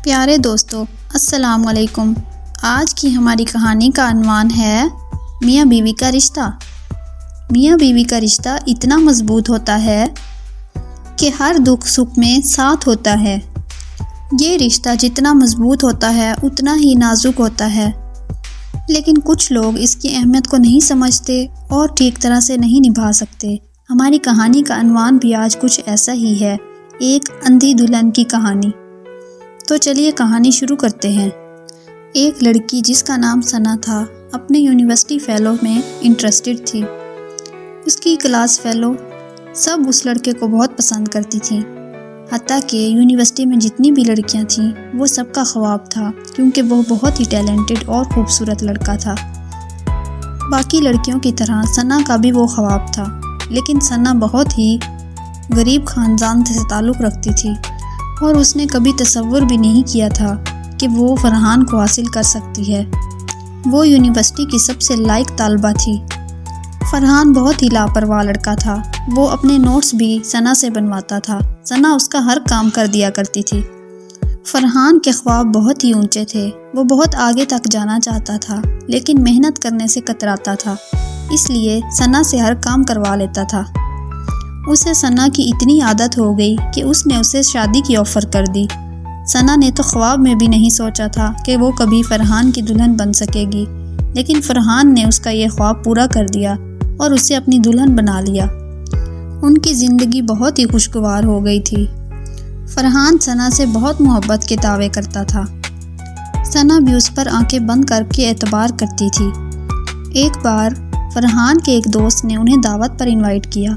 پیارے دوستو، السلام علیکم۔ آج کی ہماری کہانی کا عنوان ہے میاں بیوی کا رشتہ۔ میاں بیوی کا رشتہ اتنا مضبوط ہوتا ہے کہ ہر دکھ سکھ میں ساتھ ہوتا ہے۔ یہ رشتہ جتنا مضبوط ہوتا ہے اتنا ہی نازک ہوتا ہے، لیکن کچھ لوگ اس کی اہمیت کو نہیں سمجھتے اور ٹھیک طرح سے نہیں نبھا سکتے۔ ہماری کہانی کا عنوان بھی آج کچھ ایسا ہی ہے، ایک اندھی دلہن کی کہانی۔ تو چلیے کہانی شروع کرتے ہیں۔ ایک لڑکی جس کا نام ثنا تھا اپنے یونیورسٹی فیلو میں انٹرسٹڈ تھی۔ اس کی کلاس فیلو سب اس لڑکے کو بہت پسند کرتی تھیں، حتیٰ کہ یونیورسٹی میں جتنی بھی لڑکیاں تھیں وہ سب کا خواب تھا، کیونکہ وہ بہت ہی ٹیلنٹڈ اور خوبصورت لڑکا تھا۔ باقی لڑکیوں کی طرح ثنا کا بھی وہ خواب تھا، لیکن ثنا بہت ہی غریب خاندان سے تعلق رکھتی تھی اور اس نے کبھی تصور بھی نہیں کیا تھا کہ وہ فرحان کو حاصل کر سکتی ہے۔ وہ یونیورسٹی کی سب سے لائق طالبہ تھی۔ فرحان بہت ہی لاپرواہ لڑکا تھا، وہ اپنے نوٹس بھی ثنا سے بنواتا تھا، ثنا اس کا ہر کام کر دیا کرتی تھی۔ فرحان کے خواب بہت ہی اونچے تھے، وہ بہت آگے تک جانا چاہتا تھا، لیکن محنت کرنے سے کتراتا تھا، اس لیے ثنا سے ہر کام کروا لیتا تھا۔ اسے ثنا کی اتنی عادت ہو گئی کہ اس نے اسے شادی کی آفر کر دی۔ ثنا نے تو خواب میں بھی نہیں سوچا تھا کہ وہ کبھی فرحان کی دلہن بن سکے گی، لیکن فرحان نے اس کا یہ خواب پورا کر دیا اور اسے اپنی دلہن بنا لیا۔ ان کی زندگی بہت ہی خوشگوار ہو گئی تھی۔ فرحان ثنا سے بہت محبت کے دعوے کرتا تھا، ثنا بھی اس پر آنکھیں بند کر کے اعتبار کرتی تھی۔ ایک بار فرحان کے ایک دوست نے انہیں دعوت پر انوائٹ کیا۔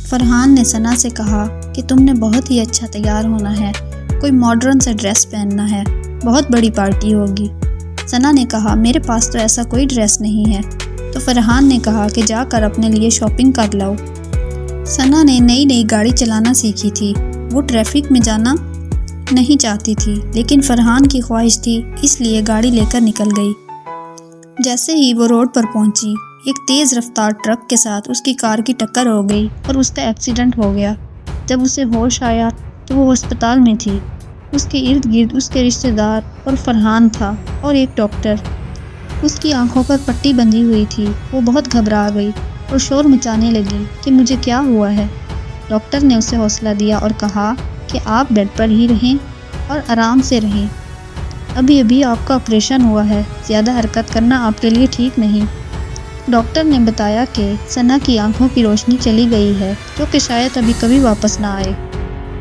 فرحان نے ثنا سے کہا کہ تم نے بہت ہی اچھا تیار ہونا ہے، کوئی ماڈرن سا ڈریس پہننا ہے، بہت بڑی پارٹی ہوگی۔ ثنا نے کہا میرے پاس تو ایسا کوئی ڈریس نہیں ہے، تو فرحان نے کہا کہ جا کر اپنے لیے شاپنگ کر لاؤ۔ ثنا نے نئی گاڑی چلانا سیکھی تھی، وہ ٹریفک میں جانا نہیں چاہتی تھی، لیکن فرحان کی خواہش تھی، اس لیے گاڑی لے کر نکل گئی۔ جیسے ہی وہ روڈ پر پہنچی، ایک تیز رفتار ٹرک کے ساتھ اس کی کار کی ٹکر ہو گئی اور اس کا ایکسیڈنٹ ہو گیا۔ جب اسے ہوش آیا تو وہ ہسپتال میں تھی۔ اس کے ارد گرد اس کے رشتہ دار اور فرحان تھا اور ایک ڈاکٹر۔ اس کی آنکھوں پر پٹی بندھی ہوئی تھی، وہ بہت گھبرا گئی اور شور مچانے لگی کہ مجھے کیا ہوا ہے۔ ڈاکٹر نے اسے حوصلہ دیا اور کہا کہ آپ بیڈ پر ہی رہیں اور آرام سے رہیں، ابھی آپ کا آپریشن ہوا ہے، زیادہ حرکت کرنا آپ کے لیے ٹھیک نہیں۔ ڈاکٹر نے بتایا کہ ثنا کی آنکھوں کی روشنی چلی گئی ہے، جو کہ شاید ابھی کبھی واپس نہ آئے۔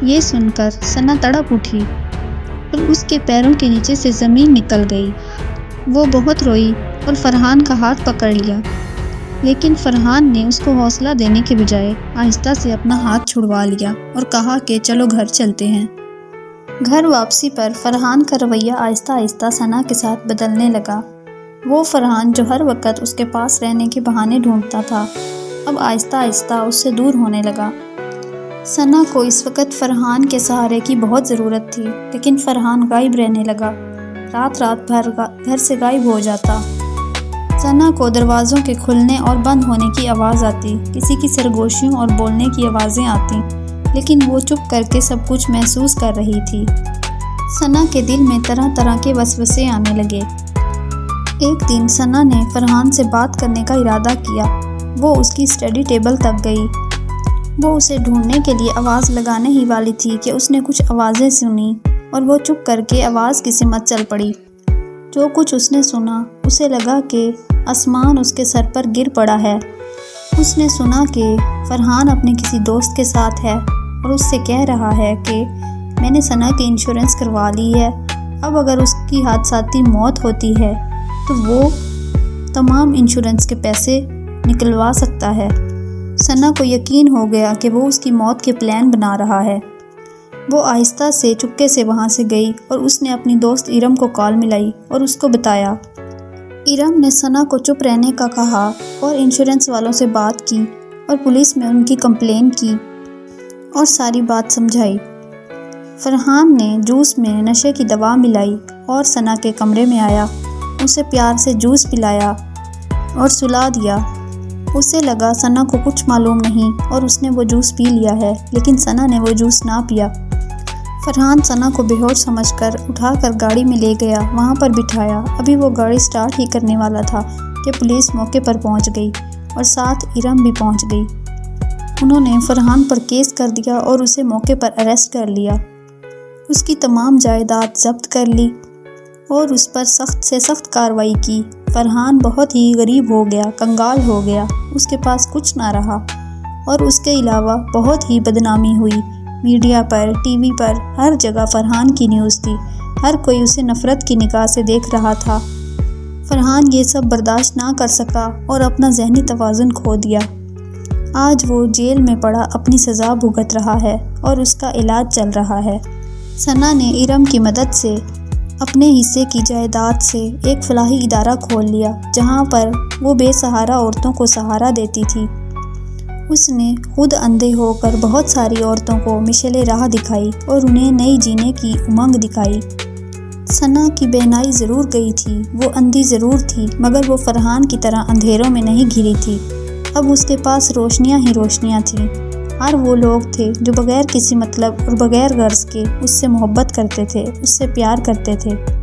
یہ سن کر ثنا تڑپ اٹھی اور اس کے پیروں کے نیچے سے زمین نکل گئی۔ وہ بہت روئی اور فرحان کا ہاتھ پکڑ لیا، لیکن فرحان نے اس کو حوصلہ دینے کے بجائے آہستہ سے اپنا ہاتھ چھڑوا لیا اور کہا کہ چلو گھر چلتے ہیں۔ گھر واپسی پر فرحان کا رویہ آہستہ آہستہ ثنا کے ساتھ بدلنے لگا۔ وہ فرحان جو ہر وقت اس کے پاس رہنے کے بہانے ڈھونڈتا تھا، اب آہستہ آہستہ اس سے دور ہونے لگا۔ ثنا کو اس وقت فرحان کے سہارے کی بہت ضرورت تھی، لیکن فرحان غائب رہنے لگا، رات بھر گھر سے غائب ہو جاتا۔ ثنا کو دروازوں کے کھلنے اور بند ہونے کی آواز آتی، کسی کی سرگوشیوں اور بولنے کی آوازیں آتی، لیکن وہ چپ کر کے سب کچھ محسوس کر رہی تھی۔ ثنا کے دل میں طرح طرح کے وسوسے آنے لگے۔ ایک دن ثنا نے فرحان سے بات کرنے کا ارادہ کیا۔ وہ اس کی اسٹڈی ٹیبل تک گئی۔ وہ اسے ڈھونڈنے کے لیے آواز لگانے ہی والی تھی کہ اس نے کچھ آوازیں سنی اور وہ چپ کر کے آواز کی سمت چل پڑی۔ جو کچھ اس نے سنا، اسے لگا کہ آسمان اس کے سر پر گر پڑا ہے۔ اس نے سنا کہ فرحان اپنے کسی دوست کے ساتھ ہے اور اس سے کہہ رہا ہے کہ میں نے ثنا کی انشورنس کروا لی ہے، اب اگر اس کی حادثاتی موت ہوتی ہے تو وہ تمام انشورنس کے پیسے نکلوا سکتا ہے۔ ثنا کو یقین ہو گیا کہ وہ اس کی موت کے پلان بنا رہا ہے۔ وہ آہستہ سے چپکے سے وہاں سے گئی اور اس نے اپنی دوست ارم کو کال ملائی اور اس کو بتایا۔ ارم نے ثنا کو چپ رہنے کا کہا اور انشورنس والوں سے بات کی اور پولیس میں ان کی کمپلین کی اور ساری بات سمجھائی۔ فرحان نے جوس میں نشے کی دوا ملائی اور ثنا کے کمرے میں آیا، اسے پیار سے جوس پلایا اور سلا دیا۔ اسے لگا ثنا کو کچھ معلوم نہیں اور اس نے وہ جوس پی لیا ہے، لیکن ثنا نے وہ جوس نہ پیا۔ فرحان ثنا کو بے ہوش سمجھ کر اٹھا کر گاڑی میں لے گیا، وہاں پر بٹھایا۔ ابھی وہ گاڑی سٹارٹ ہی کرنے والا تھا کہ پولیس موقع پر پہنچ گئی اور ساتھ ارم بھی پہنچ گئی۔ انہوں نے فرحان پر کیس کر دیا اور اسے موقع پر اریسٹ کر لیا۔ اس کی تمام جائیداد ضبط کر لی اور اس پر سخت سے سخت کارروائی کی۔ فرحان بہت ہی غریب ہو گیا، کنگال ہو گیا، اس کے پاس کچھ نہ رہا اور اس کے علاوہ بہت ہی بدنامی ہوئی۔ میڈیا پر، ٹی وی پر، ہر جگہ فرحان کی نیوز تھی۔ ہر کوئی اسے نفرت کی نگاہ سے دیکھ رہا تھا۔ فرحان یہ سب برداشت نہ کر سکا اور اپنا ذہنی توازن کھو دیا۔ آج وہ جیل میں پڑا اپنی سزا بھگت رہا ہے اور اس کا علاج چل رہا ہے۔ ثنا نے ارم کی مدد سے اپنے حصے کی جائیداد سے ایک فلاحی ادارہ کھول لیا جہاں پر وہ بے سہارا عورتوں کو سہارا دیتی تھی۔ اس نے خود اندھے ہو کر بہت ساری عورتوں کو مشعل راہ دکھائی اور انہیں نئی جینے کی امنگ دکھائی۔ ثنا کی بینائی ضرور گئی تھی، وہ اندھی ضرور تھی، مگر وہ فرحان کی طرح اندھیروں میں نہیں گھری تھی۔ اب اس کے پاس روشنیاں ہی روشنیاں تھیں۔ ہر وہ لوگ تھے جو بغیر کسی مطلب اور بغیر غرض کے اس سے محبت کرتے تھے، اس سے پیار کرتے تھے۔